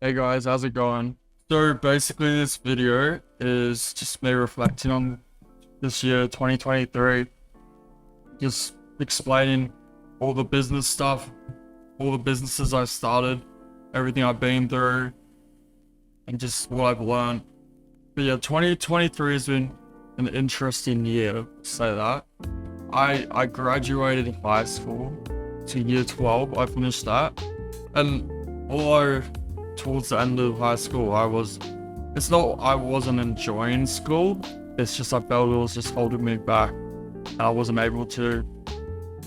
Hey guys, how's it going? So basically this video is just me reflecting on this year 2023, just explaining all the business stuff, all the businesses I started, everything I've been through, and just what I've learned. But yeah, 2023 has been an interesting year, say that. I graduated high school to year 12, I finished that, and although towards the end of high school, it's not I wasn't enjoying school, it's just I felt it was just holding me back. And I wasn't able to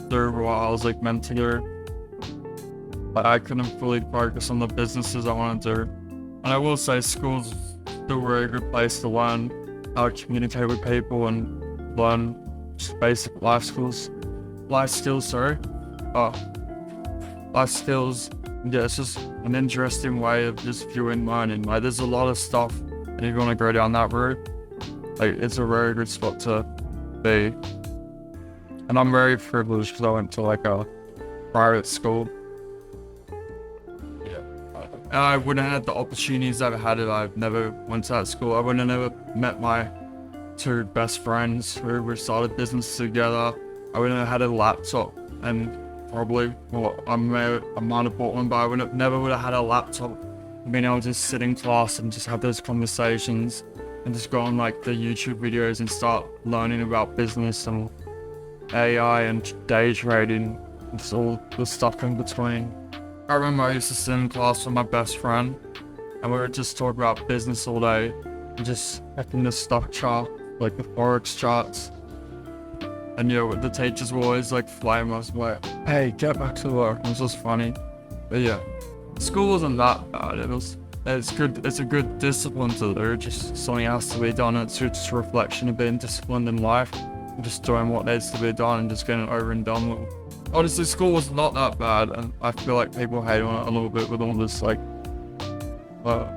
do what I was like meant to do. Like I couldn't fully focus on the businesses I wanted to do. And I will say school's still a very good place to learn how to communicate with people and learn just basic life skills, sorry. Oh, life skills. Yeah, it's just an interesting way of just viewing learning. Like, there's a lot of stuff, and if you want to go down that route, like, it's a very good spot to be. And I'm very privileged because I went to like a private school. Yeah. And I wouldn't have had the opportunities I've had if I've never went to that school. I would have never met my two best friends who we started business together. I wouldn't have had a laptop and probably, well, I might have bought one, but I never would have had a laptop. Being able to just sit in class and just have those conversations and just go on like the YouTube videos and start learning about business and AI and day trading and just all the stuff in between. I remember I used to sit in class with my best friend and we would just talk about business all day and just checking the stock chart, like the forex charts. And yeah, the teachers were always like flame us, like, hey, get back to work. It was just funny. But yeah, school wasn't that bad. It's good. It's a good discipline to do. Just something has to be done. It's just a reflection of being disciplined in life. Just doing what needs to be done and just getting it over and done with. Honestly, school was not that bad. And I feel like people hate on it a little bit with all this, like, what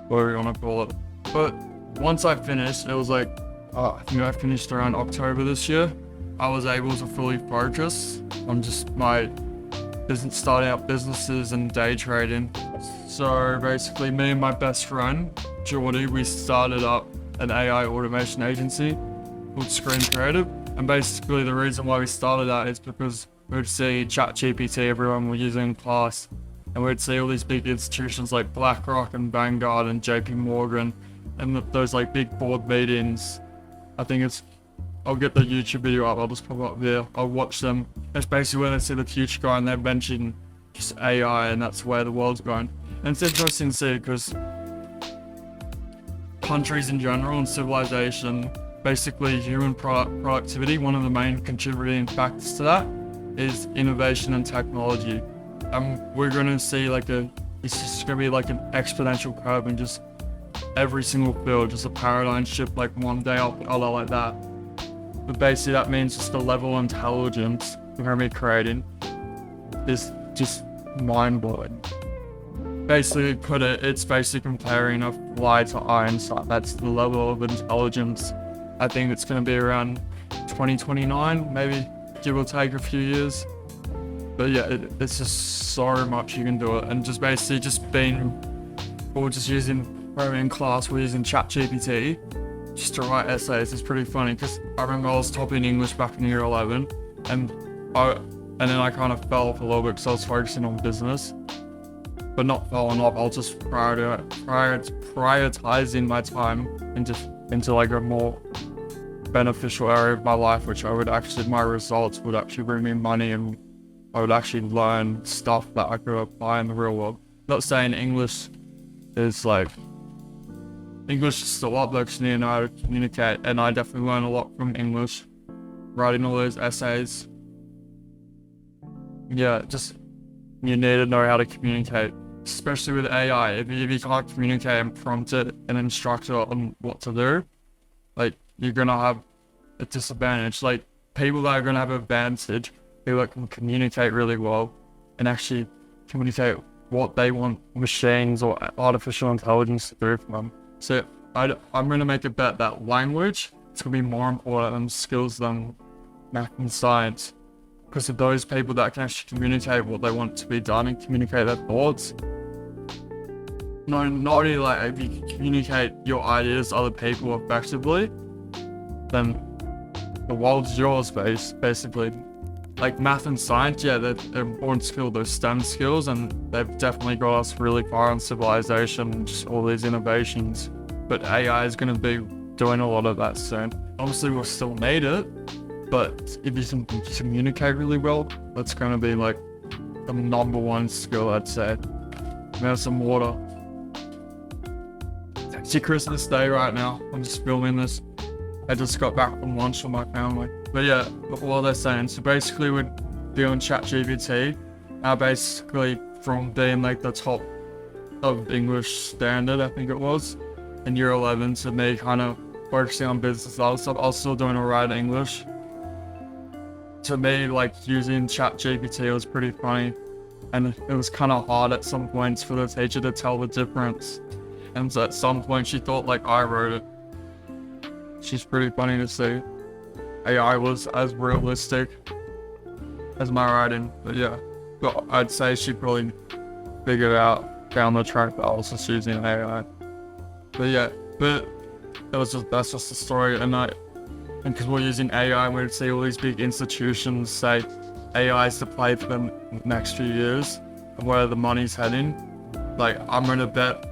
do you want to call it? But once I finished, it was like, I think I finished around October this year. I was able to fully focus on just my starting out businesses and day trading. So basically me and my best friend, Jordy, we started up an AI automation agency called Screen Creative. And basically the reason why we started that is because we would see chatgpt everyone was using in class, and we'd see all these big institutions like BlackRock and Vanguard and JP Morgan and those like big board meetings. I'll get the YouTube video up, I'll just pop up there, I'll watch them. That's basically when they see the future going, they're mentioning just AI and that's where the world's going. And it's interesting to see because countries in general and civilization, basically human productivity, one of the main contributing factors to that is innovation and technology. We're gonna see it's just gonna be like an exponential curve in just every single field, just a paradigm shift like one day after the other like that. But basically that means just the level of intelligence we're going to be creating is just mind-blowing. Basically put it, it's basically comparing a fly to Einstein. That's the level of intelligence. I think it's going to be around 2029, maybe give or take a few years. But yeah, it's just so much you can do it. And just basically in class, we're using ChatGPT just to write essays. It's pretty funny because I remember I was top in English back in year 11 and then I kind of fell off a little bit because I was focusing on business, but not falling off. I was just prioritizing my time into like a more beneficial area of my life, which my results would actually bring me money and I would actually learn stuff that I could apply in the real world. Not saying English is a lot better because you know how to communicate, and I definitely learn a lot from English, writing all those essays. Yeah, just you need to know how to communicate, especially with AI. If you can't communicate and prompt it and instruct it on what to do, like you're gonna have a disadvantage. Like people that are gonna have an advantage, people that can communicate really well and actually communicate what they want machines or artificial intelligence to do for them. So I'm going to make a bet that language is going to be more important than skills than math and science. Because of those people that can actually communicate what they want to be done and communicate their thoughts, no, not only like if you communicate your ideas to other people effectively, then the world's yours, basically. Like math and science, yeah, they're important skills, those STEM skills, and they've definitely got us really far in civilization and just all these innovations. But AI is going to be doing a lot of that soon. Obviously, we'll still need it, but if you can communicate really well, that's going to be like the number one skill, I'd say. Have some water. It's actually Christmas Day right now. I'm just filming this. I just got back from lunch with my family. But yeah, what they're saying, so basically we're doing chatgpt. Basically from being like the top of English standard, I think it was, in year 11, to me kind of focusing on business other stuff. I was still doing alright in English. To me, like using chatgpt was pretty funny. And it was kind of hard at some points for the teacher to tell the difference. And so at some point she thought like I wrote it. She's pretty funny to see. AI was as realistic as my writing, but yeah. But I'd say she probably figured out down the track that I was just using AI. But yeah, but that's just the story. And because we're using AI, we'd see all these big institutions say AI is the play for the next few years and where the money's heading. Like I'm gonna bet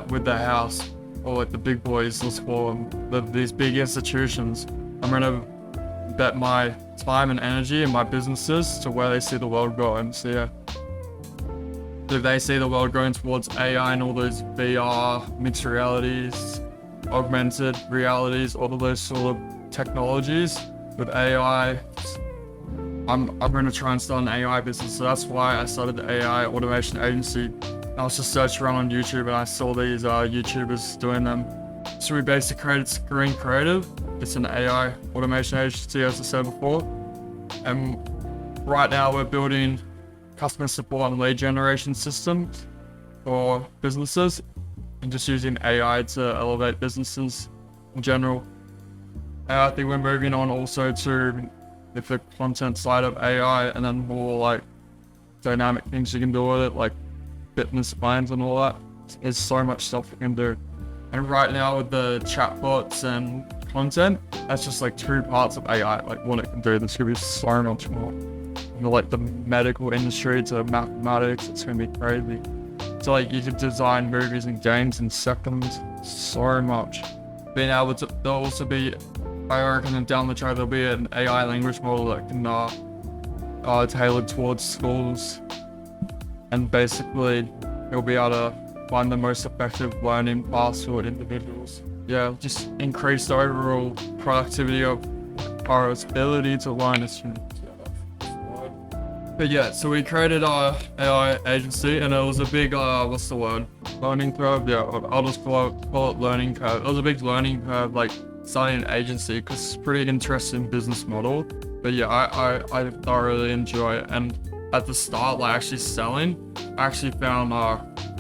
with the house, or like the big boys, let's call them, these big institutions. I'm gonna bet my time and energy and my businesses to where they see the world going. So yeah, if they see the world going towards AI and all those VR, mixed realities, augmented realities, all of those sort of technologies with AI, I'm gonna try and start an AI business. So that's why I started the AI automation agency. I was just searching around on YouTube and I saw these YouTubers doing them. So we basically created Screen Creative. It's an AI automation agency, as I said before. And right now we're building customer support and lead generation systems for businesses and just using AI to elevate businesses in general. And I think we're moving on also to the content side of AI, and then more like dynamic things you can do with it, like fitness plans and all that. There's so much stuff we can do. And right now with the chatbots and content, that's just like 2 parts of AI, like what it can do. There's gonna be so much more. Like the medical industry to mathematics, it's gonna be crazy. So like you could design movies and games in seconds, so much. Being able to, there'll also be, I reckon down the track there'll be an AI language model that can tailored towards schools, and basically you'll be able to find the most effective learning paths for individuals. Yeah, just increase the overall productivity of our ability to learn as students. But yeah, so we created our AI agency, and it was a big, what's the word? Learning curve? Yeah, I'll just call it learning curve. It was a big learning curve, like starting an agency, because it's a pretty interesting business model. But yeah, I thoroughly enjoy it. And at the start, like actually selling, I actually found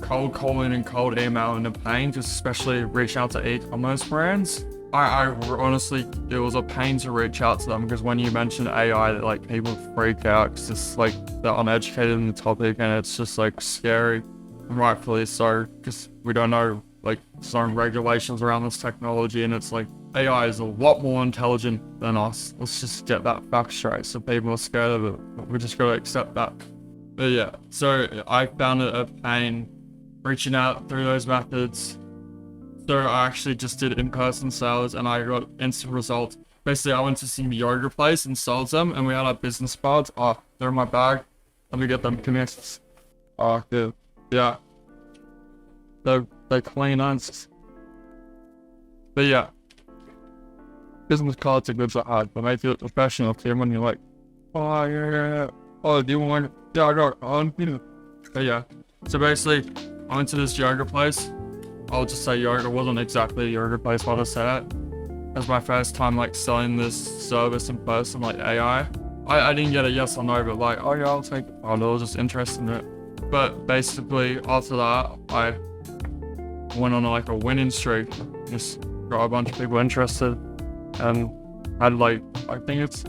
cold calling and cold emailing a pain, just especially reach out to e-commerce brands. I honestly, it was a pain to reach out to them, because when you mention AI, like people freak out because it's like they're uneducated in the topic, and it's just like scary, and rightfully so, because we don't know like some regulations around this technology, and it's like AI is a lot more intelligent than us. Let's just get that fact straight, so people are scared of it, but we just gotta accept that. But yeah, so I found it a pain reaching out through those methods. So I actually just did in-person sales, and I got instant results. Basically, I went to some yoga place and sold them, and we had our business cards. Oh, they're in my bag. Let me get them connected. Oh, good. Yeah. They're clean ones. But yeah. Business cards are good to have, but make you look professional to when you're like, oh, yeah. Oh, do you want? Yeah, I got it. But yeah. So basically, I went to this yoga place. I'll just say yoga. It wasn't exactly a yoga place what I said. It was my first time like selling this service in person, like AI. I didn't get a yes or no, but like, oh yeah, I'll take it. Oh, I was just interested in it. But basically after that, I went on like a winning streak. Just got a bunch of people interested, and had like, I think it's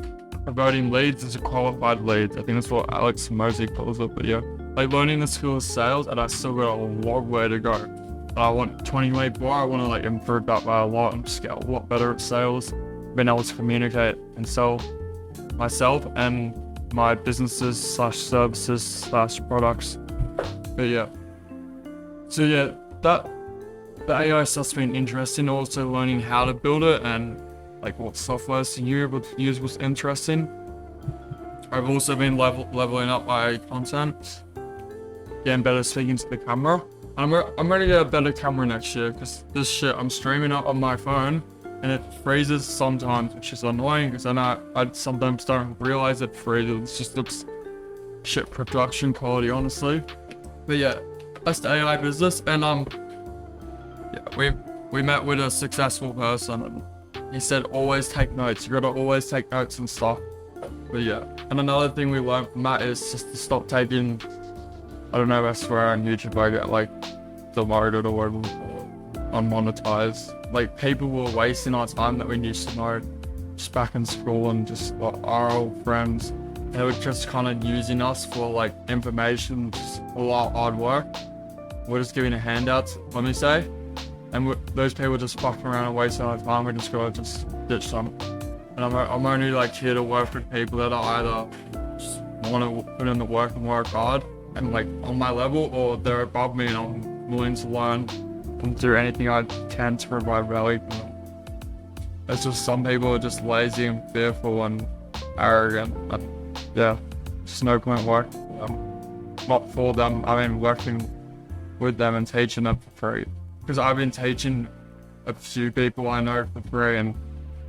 converting leads into qualified leads. I think that's what Alex Mosey calls it, but yeah. like learning the skill of sales, and I still got a long way to go. I want 2024, I want to like improve that by a lot and just get a lot better at sales, being able to communicate and sell myself and my businesses slash services slash products. But yeah, so yeah, that the AI stuff's been interesting. Also learning how to build it and like what softwares to use was interesting. I've also been leveling up my content, getting better speaking to the camera. I'm gonna get a better camera next year because this shit I'm streaming up on my phone and it freezes sometimes, which is annoying because I sometimes don't realize it freezes. It just looks shit production quality, honestly. But yeah, that's the AI business, and yeah, we met with a successful person and he said always take notes. You gotta always take notes and stuff. But yeah, and another thing we learned from Matt is just to stop taking, I don't know, I swear on YouTube I get like demoted or unmonetized. Like people were wasting our time that we used to know just back in school and just like, our old friends. They were just kind of using us for like information, just all our hard work. We're just giving a handout, let me say. And those people just fucking around and wasting our time. We just gotta just ditch them. And I'm only like here to work with people that are either just want to put in the work and work hard and like on my level, or they're above me and I'm willing to learn and do anything I can to provide value for them. It's just some people are just lazy and fearful and arrogant. And yeah, just no point working for them. Not for them, I mean working with them and teaching them for free. Because I've been teaching a few people I know for free and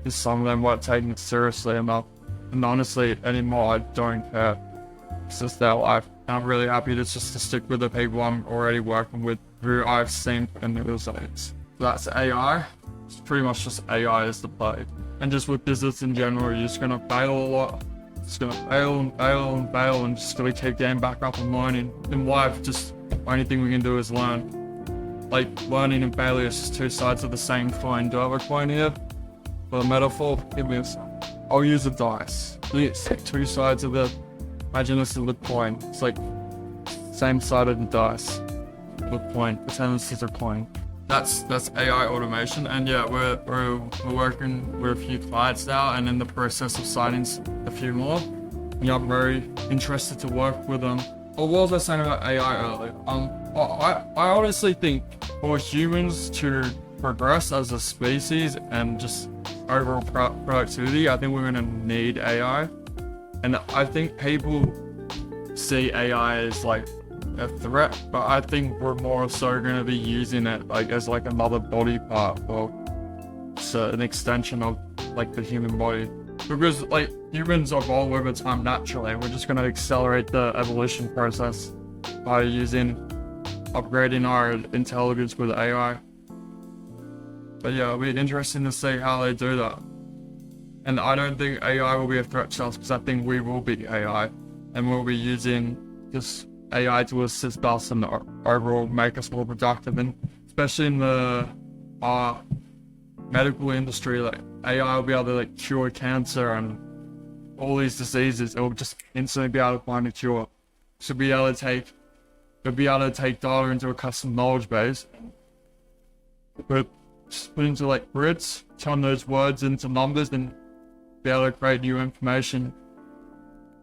just some of them weren't taking it seriously enough. And honestly, anymore, I don't care. It's just their life. And I'm really happy to just to stick with the people I'm already working with who I've seen in the results. So that's AI. It's pretty much just AI is the play. And just with business in general, you're just gonna fail a lot. Just gonna fail and fail and fail and just gonna keep getting back up and learning. In life, just the only thing we can do is learn. Like learning and failure is just two sides of the same coin. Do I have a coin here? For the metaphor, give me a second. I'll use a dice. It's two sides of the, imagine this is a coin. It's like same side of the dice. Good point. Pretend this is a coin. That's AI automation, and yeah, we're working with a few clients now, and in the process of signing a few more. Yeah, I'm very interested to work with them. What was I saying about AI earlier? I honestly think for humans to progress as a species and just overall productivity, I think we're gonna need AI. And I think people see AI as like a threat, but I think we're more so gonna be using it like as like another body part or so an extension of like the human body. Because like humans evolve over time naturally, and we're just gonna accelerate the evolution process by upgrading our intelligence with AI. But yeah, it'll be interesting to see how they do that. And I don't think AI will be a threat to us because I think we will be AI, and we'll be using just AI to assist us and overall make us more productive, and especially in the medical industry, like AI will be able to like cure cancer and all these diseases. It will just instantly be able to find a cure. So be able to take data into a custom knowledge base, put into like grids, turn those words into numbers, and be able to create new information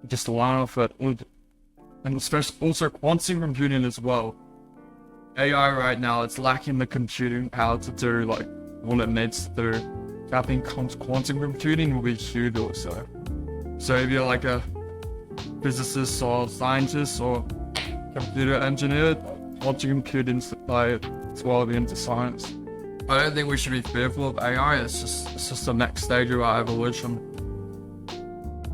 just to learn off it. And especially also quantum computing as well. AI right now, it's lacking the computing power to do like what it needs to do. I think quantum computing will be huge also. So if you're like a physicist or scientist or computer engineer, quantum computing's the play as well into science. I don't think we should be fearful of AI. It's just the next stage of our evolution.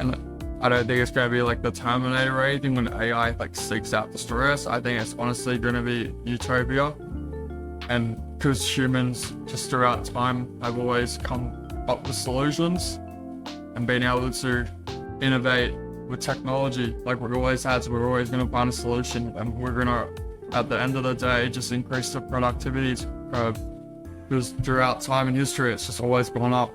And I don't think it's going to be like the Terminator or anything when AI like seeks out destroy us. I think it's honestly going to be utopia. And because humans just throughout time have always come up with solutions and been able to innovate with technology like we always had, so we're always going to find a solution, and we're going to, at the end of the day, just increase the productivity curve. Because throughout time and history, it's just always gone up.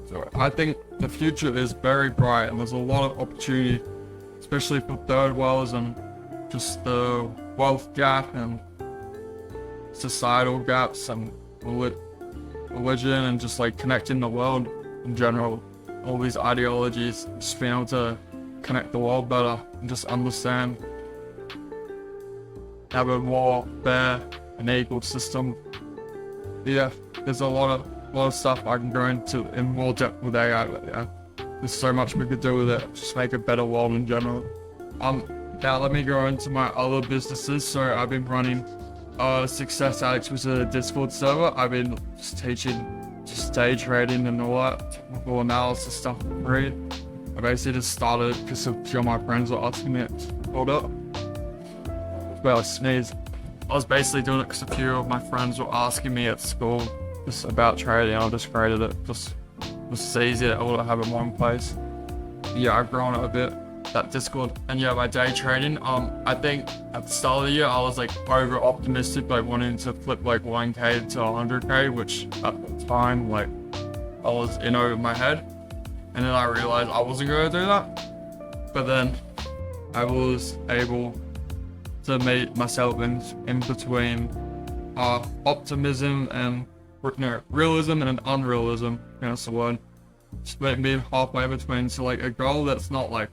So I think the future is very bright, and there's a lot of opportunity especially for third worlds and just the wealth gap and societal gaps and religion and just like connecting the world in general. All these ideologies, just being able to connect the world better and just understand, have a more fair and equal system. Yeah, there's a lot of stuff I can go into in more depth with AI, but yeah, there's so much we could do with it, just make a better world in general. Now let me go into my other businesses. So I've been running Success Addicts, which is a Discord server. I've been just teaching just day trading and all that technical analysis stuff for free. I basically just started because a few of my friends were asking me to hold up. Well, I sneezed. I was basically doing it because a few of my friends were asking me at school just about trading. I just created it. Just it was easier to have it in one place. Yeah, I've grown it a bit, that Discord. And yeah, my day trading, I think at the start of the year I was like over optimistic, like wanting to flip like 1k to 100k, which at the time like I was in over my head, and then I realized I wasn't going to do that. But then I was able to meet myself in between optimism and realism and unrealism, that's the word. Just being halfway between, so like a goal that's not like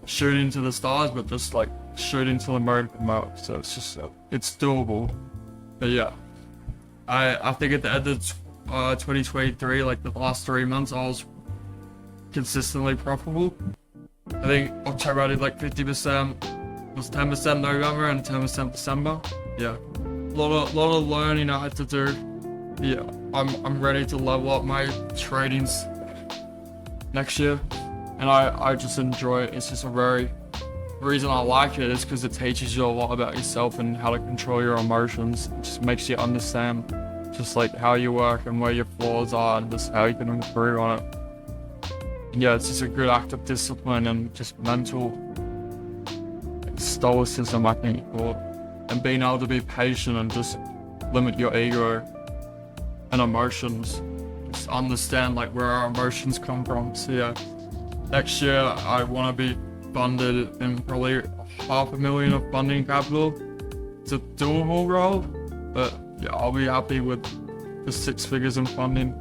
shooting to the stars, but just like shooting to the moon for mark. So it's just it's doable. But yeah, I think at the end of 2023, like the last 3 months, I was consistently profitable. I think October I did like 50%, was 10% November and 10% December. Yeah, lot of learning I had to do. Yeah, I'm ready to level up my tradings next year, and I just enjoy it. It's just the reason I like it is because it teaches you a lot about yourself and how to control your emotions. It just makes you understand just like how you work and where your flaws are and just how you can improve on it. And yeah, it's just a good act of discipline and just mental stoicism, I think, and being able to be patient and just limit your ego and emotions. Just understand like where our emotions come from. So yeah, next year I want to be funded in probably $500,000 of funding capital. It's a doable goal, but yeah, I'll be happy with the 6 figures in funding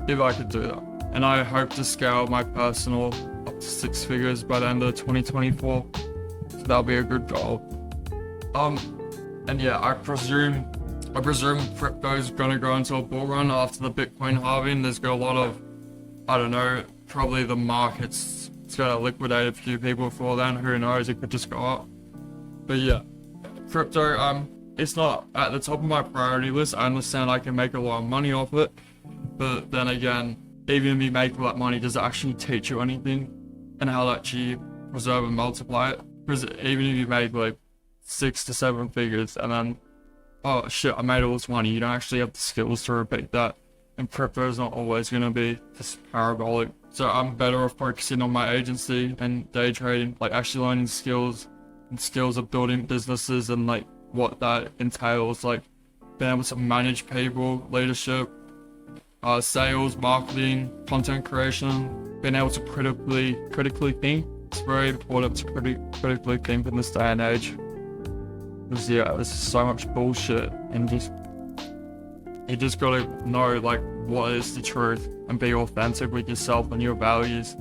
if I could do that. And I hope to scale my personal up to 6 figures by the end of 2024. So that'll be a good goal. And yeah, I presume crypto's gonna go into a bull run after the Bitcoin halving. There's got a lot of, I don't know, probably the market's gonna liquidate a few people before then. Who knows? It could just go up. But yeah, crypto, it's not at the top of my priority list. I understand I can make a lot of money off it, but then again, even if you make all that money, does it actually teach you anything and how to actually preserve and multiply it? Because even if you make like 6 to 7 figures and then, oh shit, I made all this money, you don't actually have the skills to repeat that. And crypto is not always going to be just parabolic. So I'm better off focusing on my agency and day trading, like actually learning skills and skills of building businesses and like what that entails, like being able to manage people, leadership, sales, marketing, content creation, being able to critically think. It's very important to critically think in this day and age. Because yeah, there's so much bullshit, and you just gotta know like what is the truth and be authentic with yourself and your values,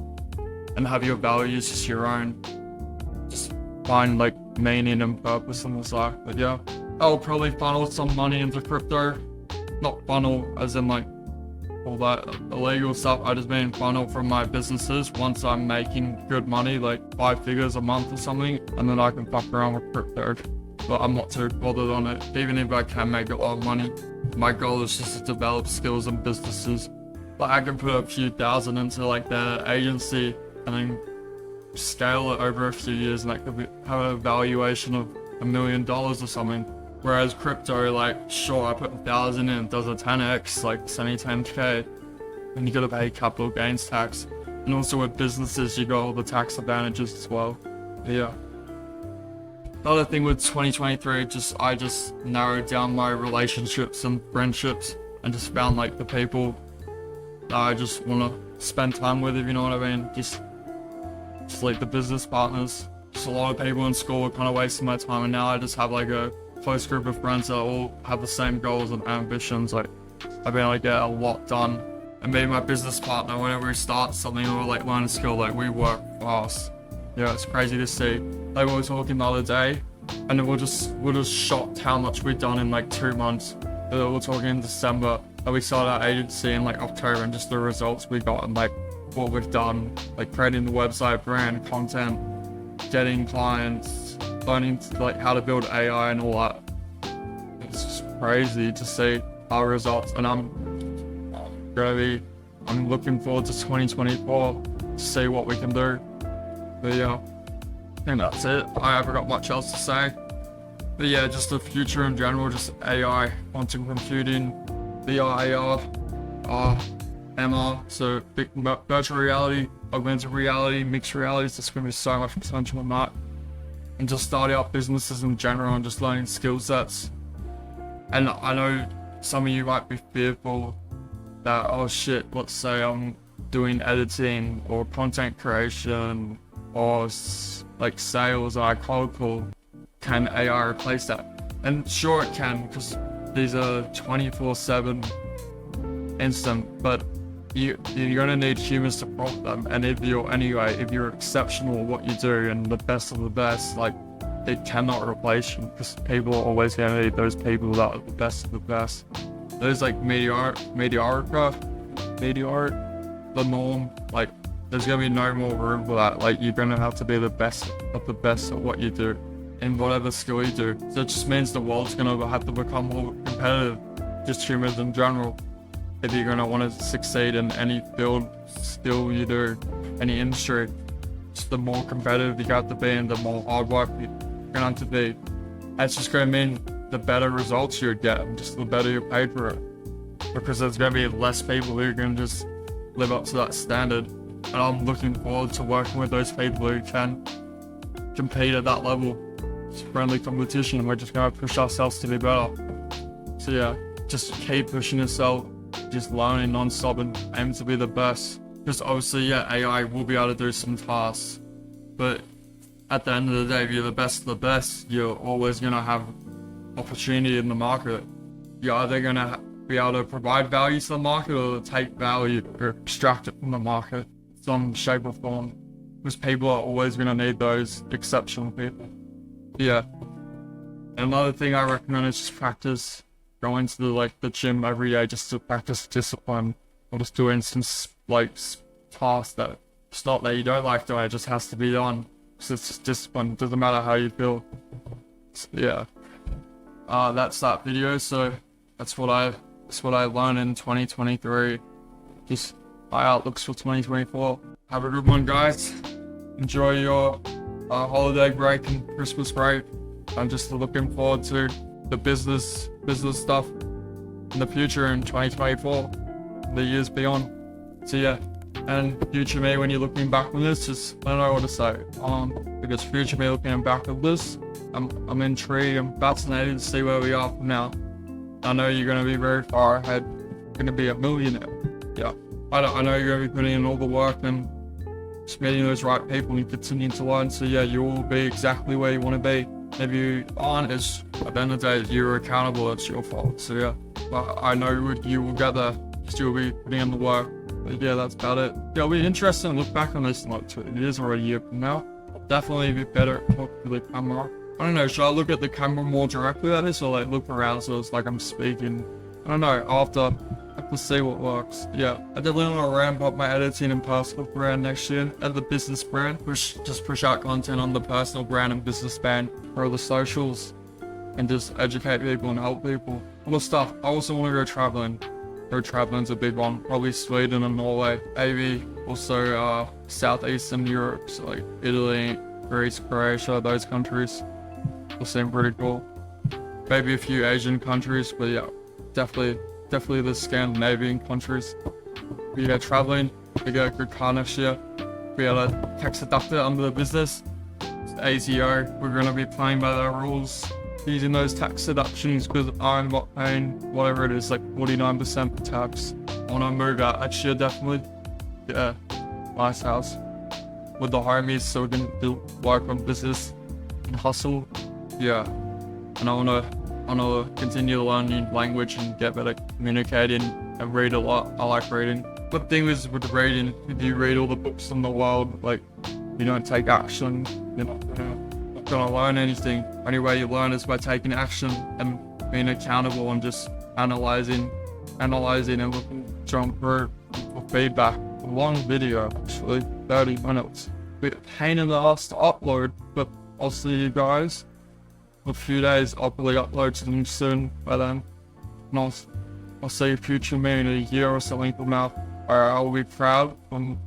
and have your values just your own. Just find like meaning and purpose in this life. But yeah, I'll probably funnel some money into crypto. Not funnel as in like all that illegal stuff. I just mean funnel from my businesses once I'm making good money, like 5 figures a month or something, and then I can fuck around with crypto. But I'm not too bothered on it. Even if I can make a lot of money, my goal is just to develop skills and businesses. Like I can put a few thousand into like the agency and then scale it over a few years, and that could have a valuation of $1 million or something. Whereas crypto, like, sure, I put 1,000 in, it does a 10x, like it's only 10k, and you gotta pay capital gains tax. And also with businesses, you got all the tax advantages as well. But yeah. The other thing with 2023, I just narrowed down my relationships and friendships, and just found like the people that I just wanna spend time with, if you know what I mean. Just just like the business partners. Just a lot of people in school were kind of wasting my time, and now I just have like a close group of friends that all have the same goals and ambitions. Like I've been able to get a lot done. And me and my business partner, whenever we start something or like learn a skill, like we work fast. Yeah, it's crazy to see. Like we were talking the other day, and we're just shocked how much we've done in like 2 months. We were talking in December, and we started our agency in like October, and just the results we got and like what we've done, like creating the website, brand, content, getting clients, learning like how to build AI and all that. It's just crazy to see our results, and I'm looking forward to 2024 to see what we can do. But yeah, I think that's it. I haven't got much else to say. But yeah, just the future in general, just AI, quantum computing, VR, AR, MR, so big virtual reality, augmented reality, mixed realities. There's going to be so much potential in that. And just starting up businesses in general and just learning skill sets. And I know some of you might be fearful that, oh shit, let's say I'm doing editing or content creation or like sales or cold call. Can AI replace that? And sure it can, because these are 24/7 instant, but you're gonna need humans to prompt them. And if you're exceptional at what you do and the best of the best, like it cannot replace you, because people are always gonna need those people that are the best of the best. Those like meteor, the norm, like there's gonna be no more room for that. Like you're gonna have to be the best of the best at what you do in whatever skill you do. So it just means the world's gonna have to become more competitive, just humans in general. If you're gonna want to succeed in any field, skill you do, any industry, just the more competitive you have to be and the more hard work you're gonna have to be. It's just gonna mean the better results you get, just the better you're paid for it. Because there's gonna be less people who are gonna just live up to that standard. And I'm looking forward to working with those people who can compete at that level. It's friendly competition, and we're just gonna push ourselves to be better. So yeah, just keep pushing yourself, just learning non-stop and aim to be the best. Because obviously, yeah, AI will be able to do some tasks, but at the end of the day, if you're the best of the best, you're always gonna have opportunity in the market. You're either gonna be able to provide value to the market or take value or extract it from the market, some shape or form. Because people are always gonna need those exceptional people. Yeah. Another thing I recommend is just practice going to the gym every day, just to practice discipline, or just doing some tasks that it's not that you don't like doing, it just has to be done. So it's just discipline. It doesn't matter how you feel. So, yeah. That's that video. So that's what I learned in 2023. Just my outlooks for 2024. Have a good one, guys. Enjoy your holiday break and Christmas break. I'm just looking forward to the business stuff in the future in 2024, the years beyond. So yeah, and future me, when you're looking back on this, just I don't know what to say. Because future me looking back at this, I'm intrigued and fascinated to see where we are from now. I know you're gonna be very far ahead. You're gonna be a millionaire. Yeah, I know you're gonna be putting in all the work and just meeting those right people and continuing to learn. So yeah, you will be exactly where you want to be. If you aren't, it's at the end of the day, you're accountable. It's your fault. So yeah, but I know you will get there. You'll be putting in the work. But yeah, that's about it. Yeah, it'll be interesting to look back on this. Like, it is already a year from now. Definitely be better at talking to the camera. I don't know. Should I look at the camera more directly at this, or like look around so it's like I'm speaking? I don't know. I'll have to see what works. Yeah, I definitely want to ramp up my editing and personal brand next year, and the business brand. Push out content on the personal brand and business brand or the socials, and just educate people and help people. All the stuff. I also want to go traveling. Traveling's a big one. Probably Sweden and Norway. Maybe also Southeastern Europe, so like Italy, Greece, Croatia, those countries will seem pretty cool. Maybe a few Asian countries, but yeah, definitely the Scandinavian countries. We go traveling, we get a good car next year. We had a tax deductor under the business. It's ATO, we're gonna be playing by their rules, using those tax deductions, because I'm not paying whatever it is, like 49% for tax. I wanna move out next year, definitely. Yeah, nice house. with the homies so we can do work on business and hustle. Yeah, and I wanna continue learning language and get better communicating and read a lot. I like reading. The thing is with reading, if you read all the books in the world, like, you don't take action, you're not gonna learn anything. Only way you learn is by taking action and being accountable and just analyzing and looking to improve for feedback. A long video, actually, 30 minutes. Bit of pain in the ass to upload, but I'll see you guys in a few days. I'll probably upload something soon by then. And I'll see future me in a year or something from now. I'll be proud. And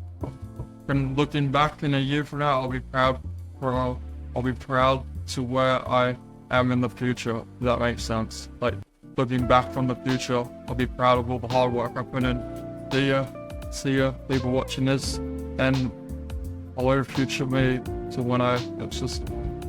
looking back in a year from now, I'll be proud to where I am in the future, if that makes sense. Like, looking back from the future, I'll be proud of all the hard work I put in. See ya, people watching this, and follow future me to when it's just